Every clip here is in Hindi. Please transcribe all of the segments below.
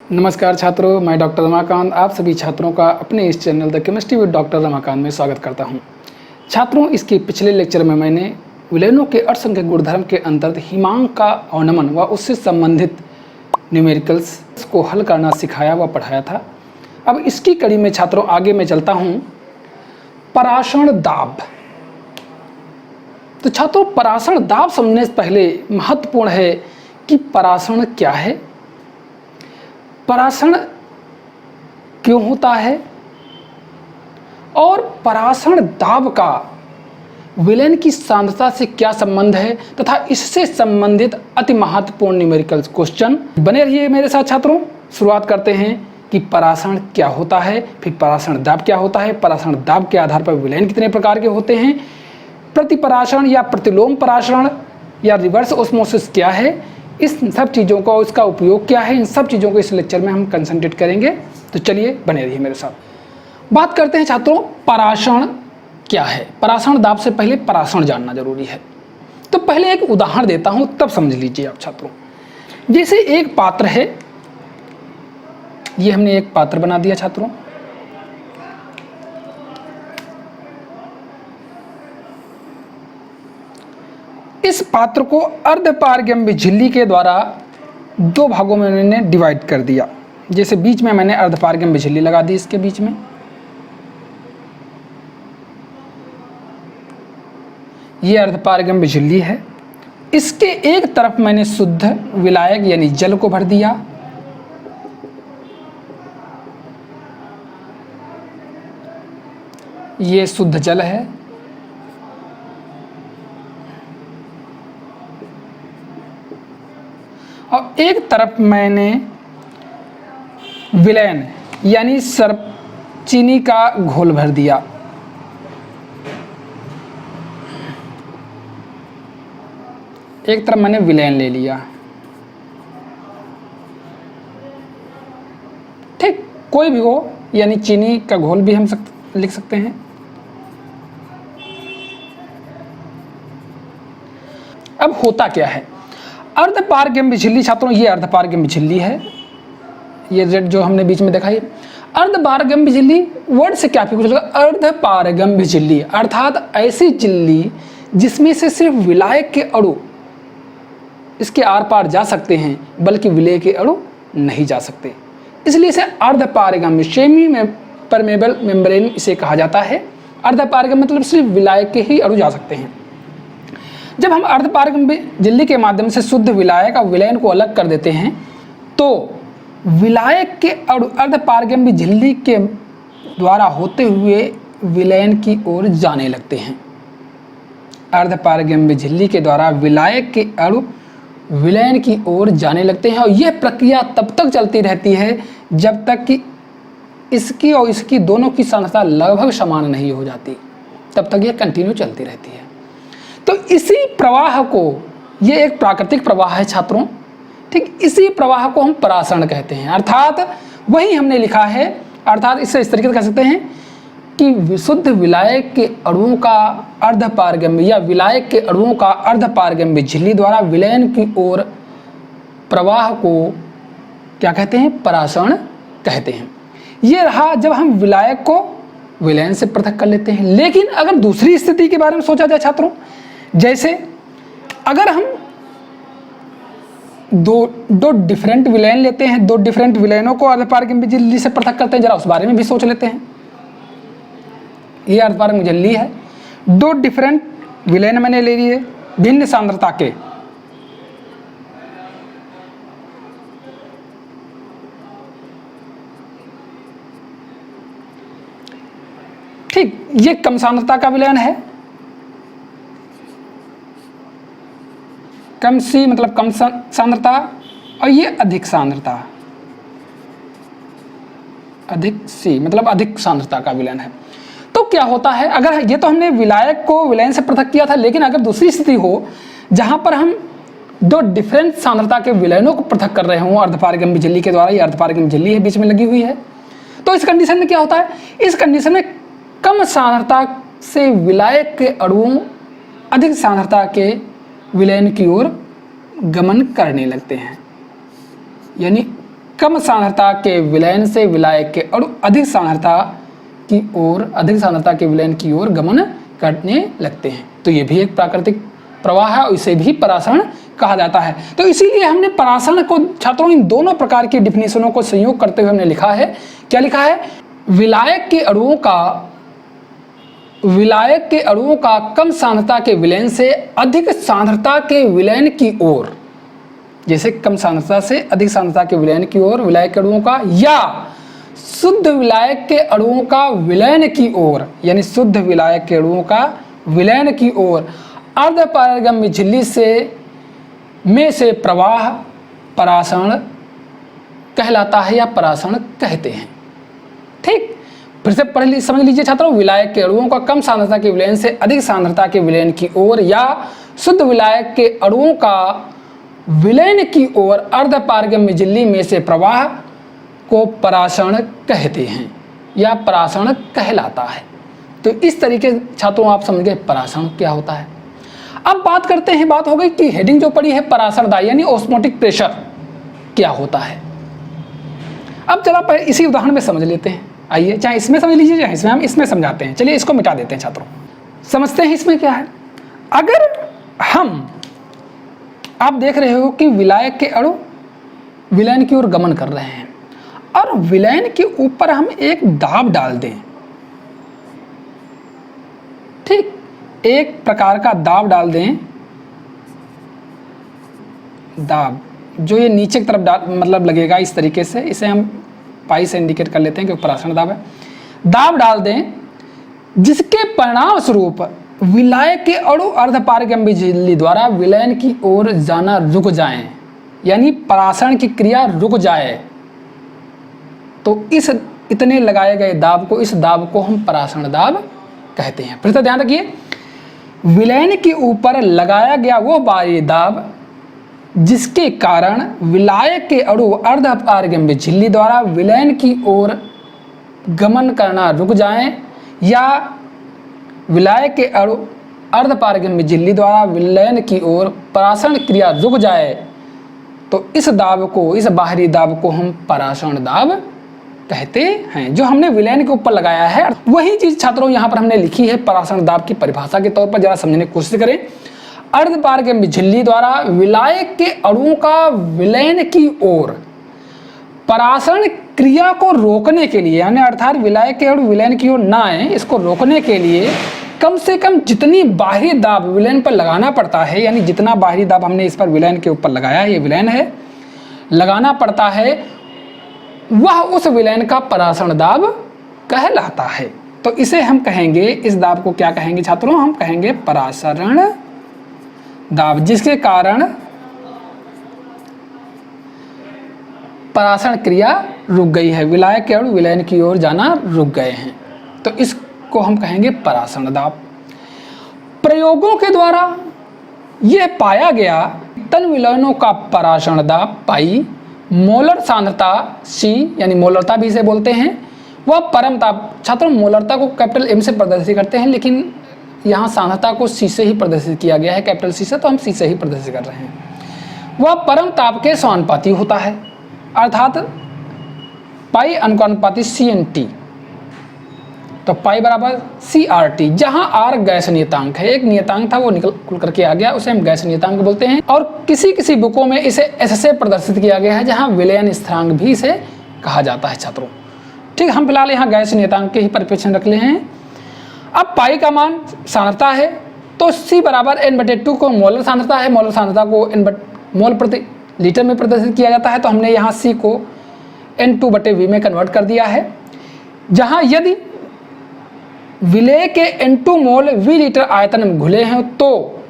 नमस्कार छात्रों, मैं डॉक्टर रमाकांत आप सभी छात्रों का अपने इस channel the chemistry with doctor Ramakant में स्वागत करता हूं। छात्रों, इसके पिछले लेक्चर में मैंने विलयनों के अर्धसंख्यक गुणधर्म के अंतर्गत हिमांक का अवनमन व उससे संबंधित न्यूमेरिकल्स को हल करना सिखाया व पढ़ाया था। अब इसकी कड़ी में छात्रों आगे मैं चलता हूँ। पराशण दाब। तो छात्रों, पराशण दाब समझने से पहले महत्वपूर्ण है कि पराशण क्या है, पराशण क्यों होता है और पराशण दाब का विलयन की सांद्रता से क्या संबंध है तथा इससे संबंधित अति महत्वपूर्ण न्यूमेरिकल क्वेश्चन। बने रहिए मेरे साथ छात्रों। शुरुआत करते हैं कि पराशण क्या होता है, फिर पराशण दाब क्या होता है, पराशण दाब के आधार पर विलयन कितने प्रकार के होते हैं, प्रतिपराशण या प्रतिलोम पराशण या रिवर्स ऑस्मोसिस क्या है, इस सब चीज़ों का उसका उपयोग क्या है, इन सब चीज़ों को इस लेक्चर में हम कंसंट्रेट करेंगे। तो चलिए बने रहिए मेरे साथ। बात करते हैं छात्रों, पराशण क्या है। पराशण दाब से पहले पराशण जानना जरूरी है। तो पहले एक उदाहरण देता हूं, तब समझ लीजिए आप छात्रों। जैसे एक पात्र है, ये हमने एक पात्र बना दिया छात्रों। इस पात्र को अर्धपारगम्य झिल्ली के द्वारा दो भागों में मैंने डिवाइड कर दिया। जैसे बीच में मैंने अर्धपारगम्य झिल्ली लगा दी, इसके बीच में ये अर्धपारगम्य झिल्ली है। इसके एक तरफ मैंने शुद्ध विलायक यानी जल को भर दिया, ये शुद्ध जल है। और एक तरफ मैंने विलयन यानी चीनी का घोल भर दिया। एक तरफ मैंने विलयन ले लिया। ठीक, कोई भी हो, यानी चीनी का घोल भी हम लिख सकते हैं। अब होता क्या है, अर्धपारगम्य झिल्ली छात्रों, ये अर्धपारगम्य झिल्ली है। ये जेड जो हमने बीच में देखा, ये अर्धपारगम्य झिल्ली वर्ड से क्या कुछ लगा, अर्धपारगम्य झिल्ली अर्थात ऐसी झिल्ली जिसमें से सिर्फ विलायक के अणु इसके आर पार जा सकते हैं, बल्कि विलय के अणु नहीं जा सकते। इसलिए इसे अर्धपारगम्य सेमी परमेबल मेम्ब्रेन इसे कहा जाता है। अर्धपारगम्य मतलब सिर्फ विलायक के ही अणु जा सकते हैं। जब हम अर्धपारगम्य झिल्ली के माध्यम से शुद्ध विलायक और विलयन को अलग कर देते हैं, तो विलायक के अणु अर्धपारगम्य झिल्ली के द्वारा होते हुए विलयन की ओर जाने लगते हैं। अर्धपारगम्य झिल्ली के द्वारा विलायक के अणु विलयन की ओर जाने लगते हैं और यह प्रक्रिया तब तक चलती रहती है जब तक कि इसकी और इसकी दोनों की सांद्रता लगभग समान नहीं हो जाती, तब तक यह कंटिन्यू चलती रहती है। तो इसी प्रवाह को, ये एक प्राकृतिक प्रवाह है छात्रों, ठीक, इसी प्रवाह को हम पराशण कहते हैं। अर्थात वही हमने लिखा है, अर्थात इससे इस तरीके से कह सकते हैं कि विशुद्ध विलायक के अणुओं का अर्धपारगम्य या विलायक के अणुओं का अर्धपारगम्य झिल्ली द्वारा विलयन की ओर प्रवाह को क्या कहते हैं, पराशण कहते हैं। ये रहा जब हम विलायक को विलयन से पृथक कर लेते हैं। लेकिन अगर दूसरी स्थिति के बारे में सोचा जाए छात्रों, जैसे अगर हम दो डिफरेंट विलयन लेते हैं, दो डिफरेंट विलयनों को अर्धपारगम्य झिल्ली से पृथक करते हैं, जरा उस बारे में भी सोच लेते हैं। ये अर्धपारगम्य झिल्ली है, दो डिफरेंट विलयन मैंने ले लिए भिन्न सांद्रता के। ठीक, ये कम सांद्रता का विलयन है, कम सी मतलब कम सांद्रता, और ये अधिक सांद्रता, अधिक सी मतलब अधिक सांद्रता का विलयन है। तो क्या होता है, अगर ये तो हमने विलायक को विलयन से पृथक किया था, लेकिन अगर दूसरी स्थिति हो जहां पर हम दो डिफरेंट सांद्रता के विलयनों को पृथक कर रहे हों अर्धपारगम्य झिल्ली के द्वारा, ये अर्धपारगम्य झिल्ली है बीच में लगी हुई है, तो इस कंडीशन में क्या होता है, इस कंडीशन में कम सांद्रता से विलायक के अणुओं अधिक सांद्रता के विलयन की ओर गमन करने लगते हैं। यानी कम सांद्रता के विलयन से विलायक के अणु अधिक सांद्रता के विलयन की ओर गमन करने लगते हैं। तो ये भी एक प्राकृतिक प्रवाह है और इसे भी परासरण कहा जाता है। तो इसीलिए हमने परासरण को छात्रों इन दोनों प्रकार की डिफिनेशनों को संयोग करते हुए हमने लिखा है। क्या लिखा है? विलायक के अणुओं का कम सांद्रता के विलयन से अधिक सांद्रता के विलयन की ओर, जैसे कम सांद्रता से अधिक सांद्रता के विलयन की ओर विलायक के अणुओं का, या शुद्ध विलायक के अणुओं का विलयन की ओर, यानी शुद्ध विलायक के अणुओं का विलयन की ओर अर्धपारगम्य झिल्ली में से प्रवाह परासरण कहलाता है या परासरण कहते हैं। ठीक, फिर से समझ लीजिए छात्रों, विलायक के अणुओं का कम सांद्रता के विलयन से अधिक सांद्रता के विलयन की ओर या शुद्ध विलायक के अणुओं का विलयन की ओर अर्धपारगम्य झिल्ली में से प्रवाह को परासरण कहते हैं या परासरण कहलाता है। तो इस तरीके छात्रों आप समझ गए परासरण क्या होता है। अब बात करते हैं, बात हो गई कि हेडिंग जो पड़ी है परासरण दाब यानी ऑस्मोटिक प्रेशर क्या होता है। अब चलो पहले इसी उदाहरण में समझ लेते हैं। आइए, चाहे इसमें समझ लीजिए चाहे इसमें, हम इसमें समझाते हैं। चलिए इसको मिटा देते हैं छात्रों, समझते हैं इसमें क्या है। अगर आप देख रहे हो कि विलायक के अणु विलयन की ओर गमन कर रहे हैं और विलयन के ऊपर हम एक दाब डाल दें, ठीक, एक प्रकार का दाब डाल दें, दाब जो ये नीचे की तरफ मतलब लगेगा इस तरीके से, इसे हम पाई से इंडिकेट कर लेते हैं क्योंकि परासरण दाब है। दाब डाल दें जिसके परिणाम स्वरूप विलायक के अणु अर्धपारगम्य झिल्ली द्वारा विलयन की ओर जाना रुक जाएं, यानी परासरण की क्रिया रुक जाए, तो इतने लगाए गए दाब को, इस दाब को हम परासरण दाब कहते हैं। फिर से ध्यान रखिए, विलयन के ऊपर लगाया गया वो बाह्य दाब जिसके कारण विलायक के अणु अर्धपारगम्य झिल्ली द्वारा विलयन की ओर गमन करना रुक जाएं, या विलायक के अणु अर्धपारगम्य झिल्ली द्वारा विलयन की ओर परासरण क्रिया रुक जाए, तो इस दाब को, इस बाहरी दाब को हम परासरण दाब कहते हैं, जो हमने विलयन के ऊपर लगाया है। वही चीज छात्रों यहाँ पर हमने लिखी है परासरण दाब की परिभाषा के तौर पर, जरा समझने की कोशिश करें। अर्धपारगम्य झिल्ली द्वारा विलायक के अणुओं का विलयन की ओर परासरण क्रिया को रोकने के लिए, यानी अर्थात विलायक के अणु विलयन की ओर ना आए, इसको रोकने के लिए कम से कम जितनी बाहरी दाब विलयन पर लगाना पड़ता है, यानी जितना बाहरी दाब हमने इस पर विलयन के ऊपर लगाया है, ये विलयन है, लगाना पड़ता है, वह उस विलयन का परासरण दाब कहलाता है। तो इसे हम कहेंगे, इस दाब को क्या कहेंगे छात्रों? हम कहेंगे परासरण दाब, जिसके कारण परासरण क्रिया रुक गई है, विलायक के अणु विलयन की ओर जाना रुक गए हैं, तो इसको हम कहेंगे परासरण दाब। प्रयोगों के द्वारा यह पाया गया तन विलयनों का परासरण दाब पाई, मोलर सांद्रता C यानी मोलरता भी इसे बोलते हैं, वह परम ताप। छात्रों मोलरता को कैपिटल M से प्रदर्शित करते हैं, लेकिन यहाँ सांद्रता को C से ही प्रदर्शित किया गया है, कैपिटल C से, तो हम C से ही प्रदर्शित कर रहे हैं। वह परम ताप के समानुपाती होता है, अर्थात पाई अनुपाती CNT, तो पाई बराबर CRT, जहां R गैस नियतांक है, एक नियतांक था वो निकल करके आ गया, उसे हम गैस नियतांक बोलते हैं। और किसी किसी बुकों में इसे S से प्रदर्शित किया गया है, जहां विलयन स्थिरांक भी इसे कहा जाता है छात्रों। ठीक, हम फिलहाल यहाँ गैस नियतांक के ही परिप्रेक्ष्य रख ले हैं। अब पाई का मान सांद्रता है, तो C बराबर N/2 को मोलर सांद्रता है, मोलर सांद्रता को मोल प्रति लीटर में प्रदर्शित किया जाता है, तो हमने यहाँ C को N2/V में कन्वर्ट कर दिया है, जहाँ यदि विलेय के N2 मोल V लीटर आयतन में घुले हैं, तो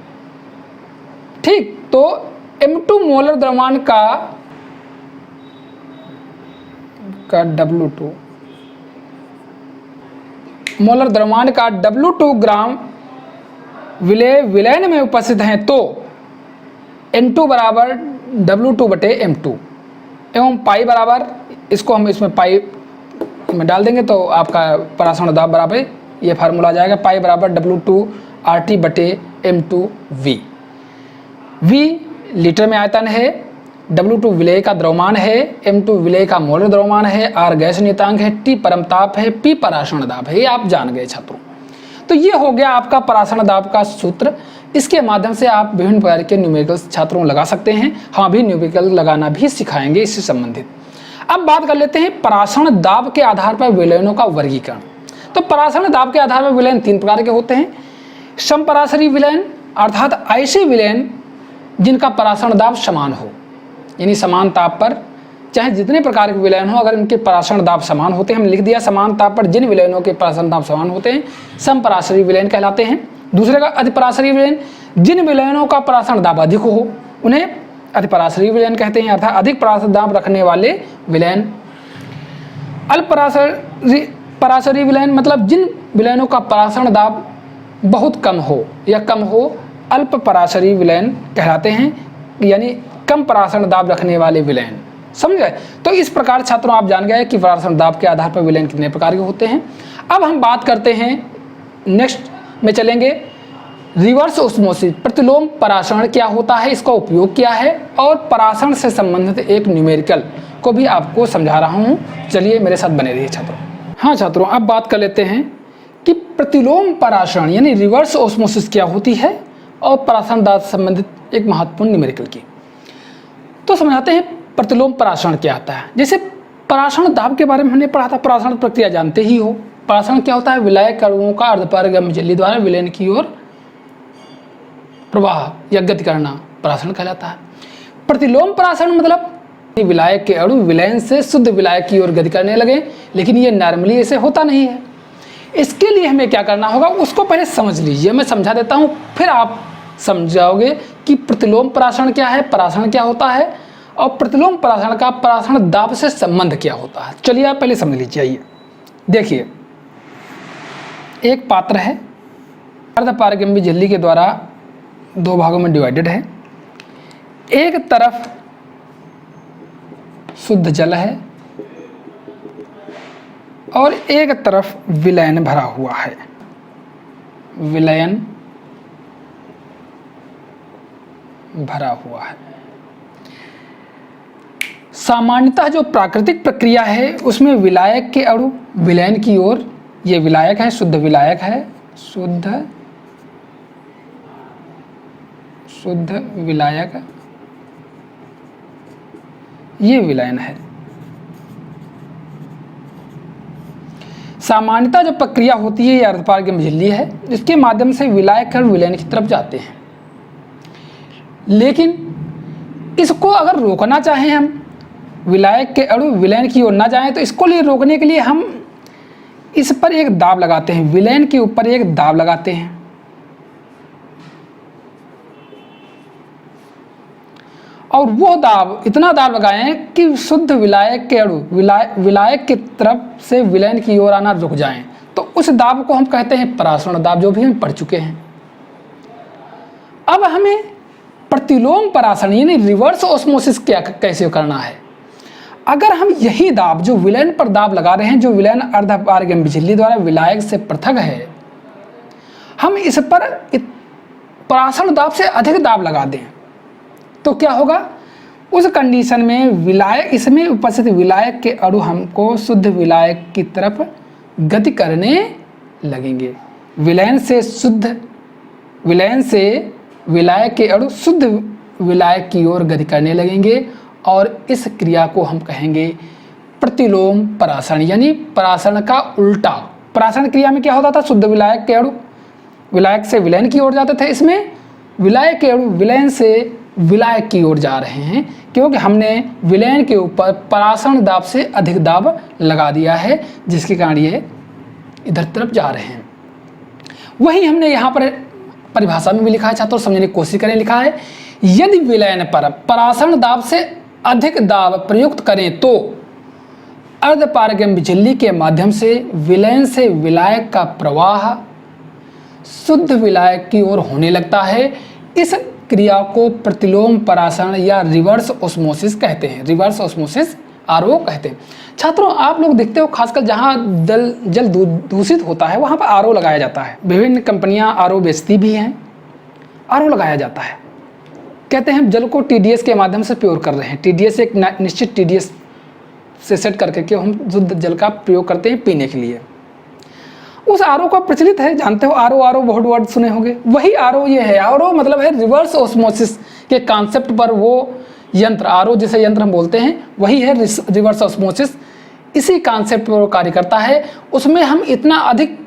ठीक, तो M2 मोलर द्रव्यमान का W2 मोलर द्रव्यमान का W2 ग्राम विलयन में उपस्थित हैं, तो N2 बराबर W2/M2 एवं पाई बराबर, इसको हम इसमें पाई में डाल देंगे तो आपका परासरण दाब बराबर ये फार्मूला आ जाएगा, पाई बराबर W2RT/M2V। V लीटर में आयतन है, W2 विलेय का द्रव्यमान है, M2 विलेय का मोलर द्रव्यमान है, R गैस नियतांक है, T परमताप है, P परासरण दाब है। ये आप जान गए छात्रों। तो ये हो गया आपका परासरण दाब का सूत्र। इसके माध्यम से आप विभिन्न प्रकार के न्यूमेरिकल्स छात्रों लगा सकते हैं। हम अभी न्यूमेरिकल लगाना भी सिखाएंगे इससे संबंधित। अब बात कर लेते हैं परासरण दाब के आधार पर विलयनों का वर्गीकरण। तो परासरण दाब के आधार पर विलयन 3 प्रकार के होते हैं। समपराशरी विलयन अर्थात ऐसे विलयन जिनका परासरण दाब समान हो, यानी समान ताप पर चाहे जितने प्रकार के विलयन हो, अगर इनके परासरण दाब समान होते हैं, हम लिख दिया समान ताप पर जिन विलयनों के परासरण दाब समान होते हैं, समपराशरी विलयन कहलाते हैं। दूसरे का अतिपराशरी विलयन, जिन विलयनों का परासरण दाब अधिक हो उन्हें अतिपराशरी विलयन कहते हैं, अर्थात अधिक परासरण दाब रखने वाले विलयन। अल्पपराशरी विलयन मतलब जिन विलयनों का परासरण दाब बहुत कम हो या कम हो, अल्पपराशरी विलयन कहलाते हैं, यानी कम परासरण दाब रखने वाले विलयन। समझ गए? तो इस प्रकार छात्रों आप जान गए कि परासरण दाब के आधार पर विलयन कितने प्रकार के होते हैं। अब हम बात करते हैं, नेक्स्ट में चलेंगे रिवर्स ऑस्मोसिस, प्रतिलोम परासरण क्या होता है, इसका उपयोग क्या है, और परासरण से संबंधित एक न्यूमेरिकल को भी आपको समझा रहा हूँ। चलिए मेरे साथ बने रहिए छात्रों। हाँ छात्रों, अब बात कर लेते हैं कि प्रतिलोम परासरण यानी रिवर्स ऑस्मोसिस क्या होती है और परासरण दाब से संबंधित एक महत्वपूर्ण न्यूमेरिकल की। तो समझाते हैं प्रतिलोम परासरण क्या आता है। जैसे परासरण दाब के बारे में हमने पढ़ा था, परासरण प्रक्रिया जानते ही हो। परासरण क्या होता है? विलायक अणुओं का अर्धपारगम्य झिल्ली द्वारा विलयन की ओर प्रवाह या गति करना परासरण कहलाता है। प्रतिलोम परासरण मतलब विलायक के अणु विलयन से शुद्ध विलायक की ओर गति करने लगे, लेकिन ये नॉर्मली ऐसे होता नहीं है। इसके लिए हमें क्या करना होगा उसको पहले समझ लीजिए, मैं समझा देता हूँ, फिर आप समझाओगे कि प्रतिलोम परासरण क्या है, परासरण क्या होता है और प्रतिलोम परासरण का परासरण दाब से संबंध क्या होता है। चलिए आप पहले समझ लीजिए। आइए देखिए, एक पात्र है, अर्धपारगम्य झिल्ली के द्वारा 2 भागों में डिवाइडेड है। एक तरफ शुद्ध जल है और एक तरफ विलयन भरा हुआ है। विलयन भरा हुआ है। सामान्यतः जो प्राकृतिक प्रक्रिया है उसमें विलायक के अणु विलयन की ओर, ये विलायक है, शुद्ध विलायक है, शुद्ध विलायक, ये विलयन है। सामान्यतः जो प्रक्रिया होती है ये अर्धपारगम्य झिल्ली है, इसके माध्यम से विलायक और विलयन की तरफ जाते हैं। लेकिन इसको अगर रोकना चाहें हम, विलायक के अणु विलयन की ओर ना जाएं, तो इसको लिए रोकने के लिए हम इस पर एक दाब लगाते हैं, विलयन के ऊपर एक दाब लगाते हैं। और वो दाब, इतना दाब लगाएं कि शुद्ध विलायक के अणु विलायक की तरफ से विलयन की ओर आना रुक जाएं। तो उस दाब को हम कहते हैं परासरण दाब, जो भी हम पढ़ चुके हैं। अब हमें प्रतिलोम परासरण यानी रिवर्स ऑस्मोसिस क्या कैसे करना है। अगर हम यही दाब जो विलयन पर दाब लगा रहे हैं, जो विलयन अर्धपारगम्य झिल्ली द्वारा विलायक से पृथक है, हम इस पर परासरण दाब से अधिक दाब लगा दें, तो क्या होगा? उस कंडीशन में विलायक, इसमें उपस्थित विलायक के अणु हमको शुद्ध विलायक की तरफ गति करने लगेंगे। विलयन से विलायक के अणु शुद्ध विलायक की ओर गति करने लगेंगे और इस क्रिया को हम कहेंगे प्रतिलोम परासरण, यानी परासरण का उल्टा। परासरण क्रिया में क्या होता था? शुद्ध विलायक के अणु विलायक से विलयन की ओर जाते थे, इसमें विलायक के अणु विलयन से विलायक की ओर जा रहे हैं, क्योंकि हमने विलयन के ऊपर परासरण दाब से अधिक दाब लगा दिया है, जिसके कारण ये इधर तरफ जा रहे हैं। वही हमने यहाँ पर परिभाषा में भी लिखा है, छात्रों समझने की कोशिश करें। लिखा है, यदि विलयन पर परासरण दाब से अधिक दाब प्रयुक्त करें तो अर्धपारगम्य झिल्ली के माध्यम से विलयन से विलायक का प्रवाह शुद्ध विलायक की ओर होने लगता है। इस क्रिया को प्रतिलोम परासरण या रिवर्स ऑस्मोसिस कहते हैं। रिवर्स ऑस्मोसिस आरओ कहते हैं। छात्रों आप लोग देखते हो, खासकर जहाँ जल दूषित होता है वहाँ पर आरओ लगाया जाता है। विभिन्न कंपनियाँ आरओ बेचती भी हैं, आरओ लगाया जाता है। कहते हैं हम जल को TDS के माध्यम से प्योर कर रहे हैं। TDS एक निश्चित TDS से सेट करके हम शुद्ध जल का प्रयोग करते हैं पीने के लिए। उस RO का प्रचलित है, जानते हो RO बहुत वर्ड सुने होंगे, वही RO ये है। RO मतलब है रिवर्स ऑस्मोसिस के कॉन्सेप्ट पर वो यंत्र, RO जिसे यंत्र हम बोलते हैं वही है रिवर्स ऑस्मोसिस, इसी कॉन्सेप्ट पर वो कार्य करता है। उसमें हम इतना अधिक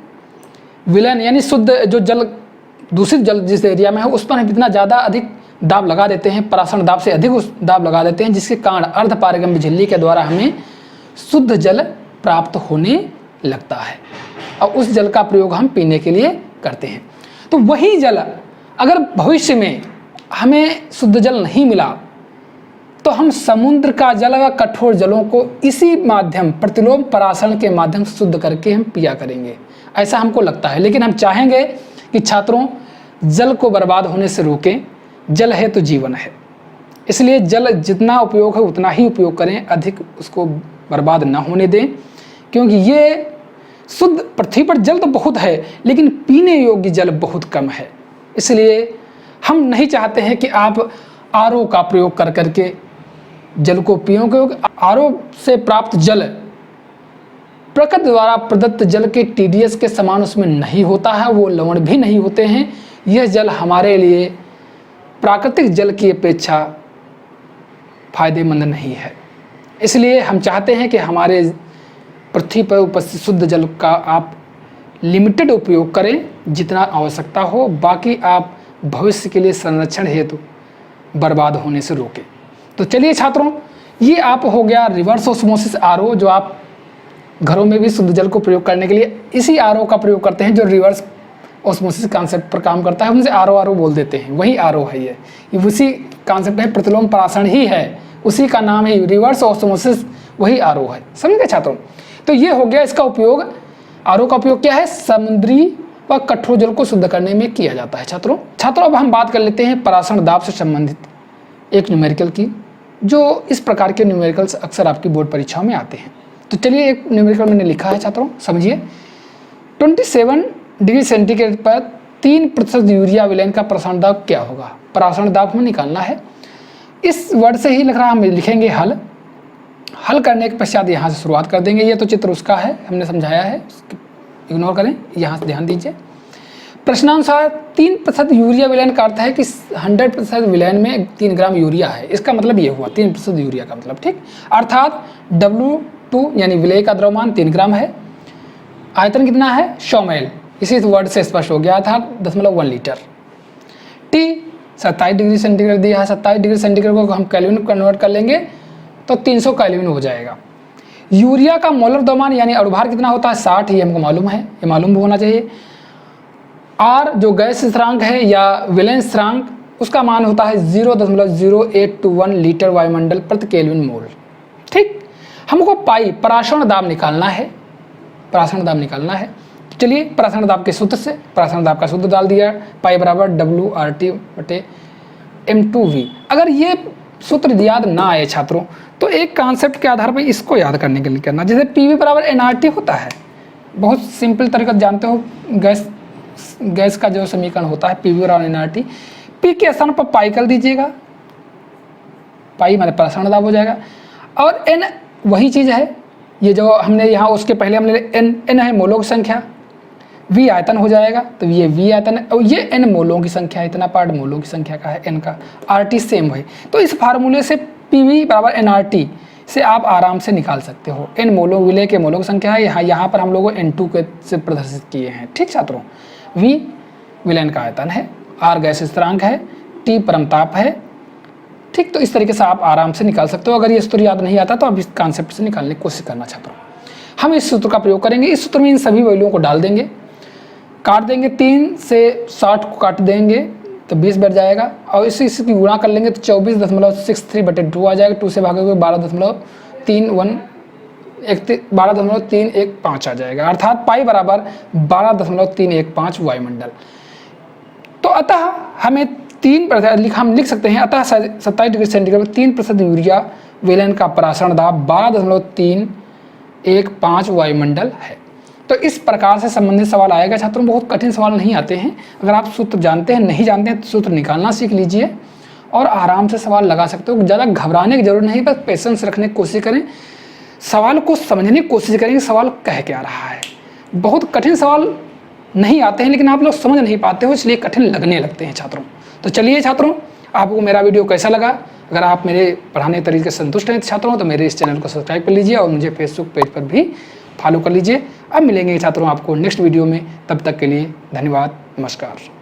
विलयन यानी शुद्ध जो जल, दूषित जल जिस एरिया में है उस पर हम इतना ज़्यादा अधिक दाब लगा देते हैं, परासरण दाब से अधिक उस दाब लगा देते हैं, जिसके कारण अर्धपारगम्य झिल्ली के द्वारा हमें शुद्ध जल प्राप्त होने लगता है और उस जल का प्रयोग हम पीने के लिए करते हैं। तो वही जल अगर भविष्य में हमें शुद्ध जल नहीं मिला तो हम समुद्र का जल व कठोर जलों को इसी माध्यम प्रतिलोम परासरण के माध्यम से शुद्ध करके हम पिया करेंगे, ऐसा हमको लगता है। लेकिन हम चाहेंगे कि छात्रों जल को बर्बाद होने से रोकें, जल है तो जीवन है, इसलिए जल जितना उपयोग है उतना ही उपयोग करें, अधिक उसको बर्बाद ना होने दें, क्योंकि ये शुद्ध पृथ्वी पर जल तो बहुत है लेकिन पीने योग्य जल बहुत कम है। इसलिए हम नहीं चाहते हैं कि आप RO का प्रयोग कर करके जल को पियो, क्योंकि RO से प्राप्त जल प्रकृति द्वारा प्रदत्त जल के TDS के समान उसमें नहीं होता है, वो लवण भी नहीं होते हैं। यह जल हमारे लिए प्राकृतिक जल की अपेक्षा फायदेमंद नहीं है। इसलिए हम चाहते हैं कि हमारे पृथ्वी पर उपस्थित शुद्ध जल का आप लिमिटेड उपयोग करें, जितना आवश्यकता हो, बाकी आप भविष्य के लिए संरक्षण हेतु बर्बाद होने से रोकें। तो चलिए छात्रों, ये आप हो गया रिवर्स ऑस्मोसिस RO, जो आप घरों में भी शुद्ध जल को प्रयोग करने के लिए इसी RO का प्रयोग करते हैं जो रिवर्स ऑस्मोसिस कॉन्सेप्ट पर काम करता है, उनसे RO बोल देते हैं, वही RO है। ये उसी कॉन्सेप्ट है, प्रतिलोम परासरण ही है, उसी का नाम है रिवर्स ऑस्मोसिस, वही RO है। समझ गए छात्रों? तो ये हो गया इसका उपयोग। RO का उपयोग क्या है? समुद्री व कठोर जल को शुद्ध करने में किया जाता है। छात्रों अब हम बात कर लेते हैं परासरण दाब से संबंधित एक न्यूमेरिकल की, जो इस प्रकार के न्यूमेरिकल्स अक्सर आपकी बोर्ड परीक्षाओं में आते हैं। तो चलिए एक न्यूमेरिकल मैंने लिखा है छात्रों, समझिए। 27 डिग्री सेंटीग्रेड पर 3% यूरिया विलयन का परासरण दाब क्या होगा? परासरण दाब हमें निकालना है। इस वर्ड से ही लिख रहा, हम लिखेंगे हल करने के पश्चात यहाँ से शुरुआत कर देंगे। ये तो चित्र उसका है, हमने समझाया है, इग्नोर करें, यहाँ से ध्यान दीजिए। प्रश्नानुसार 3% यूरिया विलयन का अर्थ है कि 100% विलयन में 3 ग्राम यूरिया है। इसका मतलब ये हुआ 3% यूरिया का मतलब, ठीक। अर्थात W2 यानी विलय का द्रव्यमान 3 ग्राम है, आयतन कितना है? 100 ml, इसी वर्ड से स्पष्ट हो गया था, 0.1 लीटर। T 27 डिग्री सेंटीग्रेड दिया है, 27 डिग्री सेंटीग्रेड को हम केल्विन कन्वर्ट कर लेंगे तो 300 केल्विन हो जाएगा। यूरिया का मोलर द्रव्यमान यानी अणुभार कितना होता है? 60, ये हमको मालूम है, ये मालूम होना चाहिए। R जो गैस स्थिरांक है या विलयन स्थिरांक, उसका मान होता है 0.0821 लीटर वायुमंडल प्रति केल्विन मोल, ठीक। हमको पाई परासरण दाब निकालना है, परासरण दाब निकालना है। चलिए परासरण दाब के सूत्र से परासरण दाब का सूत्र डाल दिया, पाई बराबर WRT/M2V। अगर ये सूत्र याद ना आए छात्रों तो एक कॉन्सेप्ट के आधार पर इसको याद करने के लिए करना, जैसे PV बराबर nRT होता है, बहुत सिंपल तरीका जानते हो, गैस का जो समीकरण होता है PV बराबर nRT, P के स्थान पर पाई कर दीजिएगा, पाई मतलब परासरण दाब हो जाएगा, और N वही चीज़ है, ये जो हमने यहाँ उसके पहले हमने N है मोलों की संख्या, V आयतन हो जाएगा, तो ये V आयतन है और ये N मोलों की संख्या है, इतना पार्ट मोलों की संख्या का है, N का। RT सेम है, तो इस फार्मूले से PV बराबर nRT से आप आराम से निकाल सकते हो। N मोलों विलय के मोलों की संख्या है, यहाँ पर हम लोग N2 के से प्रदर्शित किए हैं, ठीक छात्रों। V विलयन का आयतन है, R गैस स्थिरांक है, T परमताप है, ठीक। तो इस तरीके से आप आराम से निकाल सकते हो। अगर ये सूत्र याद नहीं आता तो आप इस कॉन्सेप्ट से निकालने की कोशिश करना छात्रों। हम इस सूत्र का प्रयोग करेंगे, इस सूत्र में इन सभी वैल्यूओं को डाल देंगे, काट देंगे, 3 से 60 को काट देंगे तो 20 बैठ जाएगा, और इसकी गुणा कर लेंगे तो 24.63/2 आ जाएगा, 2 से भागोगे 12.315 आ जाएगा, अर्थात पाई बराबर 12.315 वायुमंडल। तो अतः हमें हम लिख सकते हैं, अतः 27 डिग्री सेंटीग्रेड 3% यूरिया विलयन का परासरण दाब 12.315 वायुमंडल है। तो इस प्रकार से संबंधित सवाल आएगा छात्रों, बहुत कठिन सवाल नहीं आते हैं। अगर आप सूत्र जानते हैं, नहीं जानते हैं तो सूत्र निकालना सीख लीजिए और आराम से सवाल लगा सकते हो। ज़्यादा घबराने की जरूरत नहीं, बस पेशेंस रखने की कोशिश करें, सवाल को समझने की कोशिश करें कि सवाल कह क्या रहा है। बहुत कठिन सवाल नहीं आते हैं लेकिन आप लोग समझ नहीं पाते हो, इसलिए कठिन लगने लगते हैं छात्रों। तो चलिए छात्रों, आपको मेरा वीडियो कैसा लगा? अगर आप मेरे पढ़ाने के तरीके से संतुष्ट हैं छात्रों तो मेरे इस चैनल को सब्सक्राइब कर लीजिए और मुझे फेसबुक पेज पर भी फॉलो कर लीजिए। अब मिलेंगे छात्रों आपको नेक्स्ट वीडियो में, तब तक के लिए धन्यवाद, नमस्कार।